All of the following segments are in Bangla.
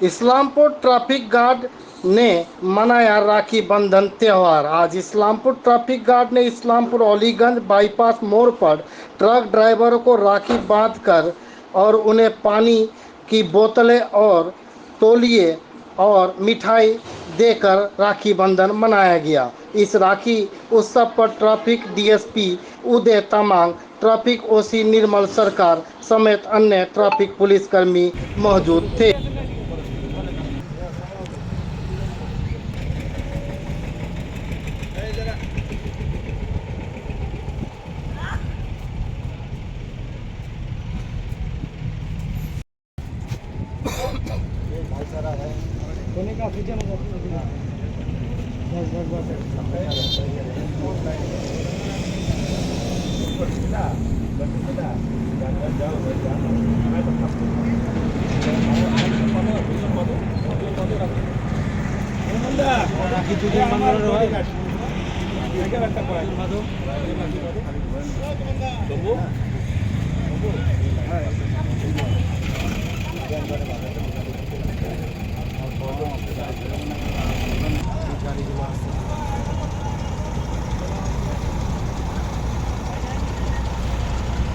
इस्लामपुर ट्रैफिक गार्ड ने मनाया राखी बंधन त्यौहार। आज इस्लामपुर ट्रैफिक गार्ड ने इस्लामपुर अलीगंज बाईपास मोड़ पर ट्रक ड्राइवरों को राखी बांधकर और उन्हें पानी की बोतलें और तौलिए और मिठाई देकर राखी बंधन मनाया गया। इस राखी उत्सव पर ट्रैफिक डीएसपी उदय तमांग, ट्रैफिक ओसी निर्मल सरकार समेत अन्य ट्रैफिक पुलिसकर्मी मौजूद थे।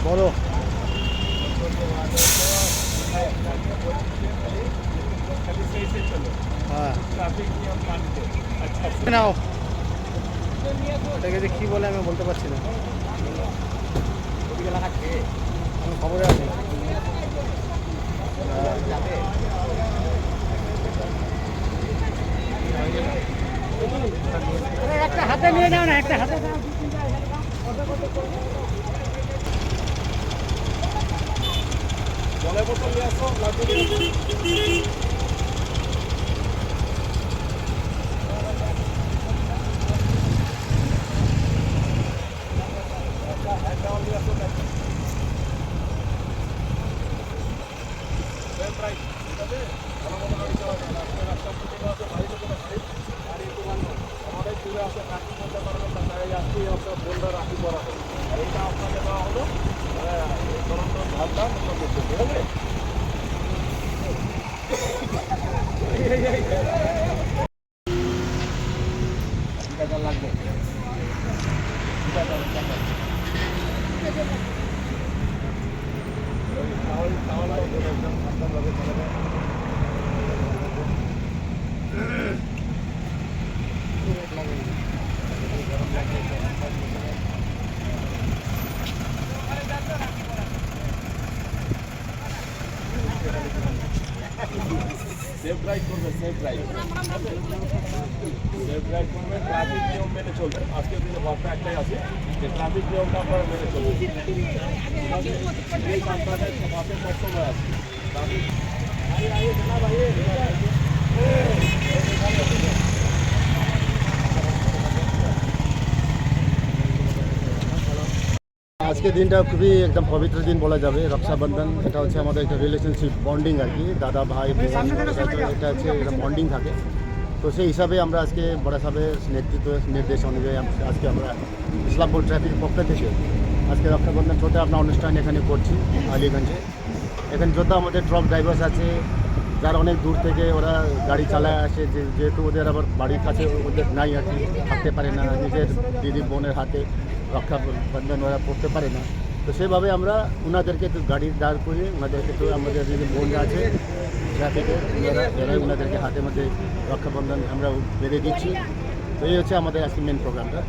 বলো নাও এটাকে যে কি বলে আমি বলতে পারছি না, খবরে আছে। একটা হাতে নিয়ে যাও না, একটা হাতে জলের বোতল নিয়ে আসো। রাখি করা হলো, এইটা আপনাকে দেওয়া হলো লাগবে। সেফ ড্রাইভ করবে, সেফ ড্রাইভ করবে, ট্রাফিক নিয়ম মেনে চলবে। আজকের দিনে বার্তা একটাই আছে যে ট্রাফিক নিয়মটা আপনারা মেনে চলবে। এই আপনাদের বাসের কর্তব্য আছে। ট্রাফিক আজকের দিনটা খুবই একদম পবিত্র দিন বলা যাবে। রক্ষাবন্ধন এটা হচ্ছে আমাদের একটা রিলেশনশিপ বন্ডিং আর কি, দাদা ভাই এটা হচ্ছে একটা বন্ডিং থাকে। তো সেই হিসাবে আমরা আজকে বড় সাহেবের নির্দেশ অনুযায়ী আজকে আমরা ইসলামপুর ট্রাফিক পক্ষ থেকে আজকে রক্ষাবন্ধন ছোটো আপনার অনুষ্ঠান এখানে করছি আলীগঞ্জে। এখানে যত আমাদের ট্রাক ড্রাইভার্স আছে যারা অনেক দূর থেকে ওরা গাড়ি চালায় আসে, যেহেতু ওদের আবার বাড়ির কাছে ওদের নাই আর কি, থাকতে পারে না, নিজের দিদি বোনের হাতে রক্ষাবন্ধন ওরা পড়তে পারে না। তো সেভাবে আমরা ওনাদেরকে একটু গাড়ি দাঁড় করিয়ে ওনাদেরকে তো আমাদের যে বোনরা আছে ট্রাফিকে যারা ওনাদেরকে হাতের মধ্যে রক্ষাবন্ধন আমরা বেঁধে দিচ্ছি। তো এই হচ্ছে আমাদের আজকে মেন প্রোগ্রামটা।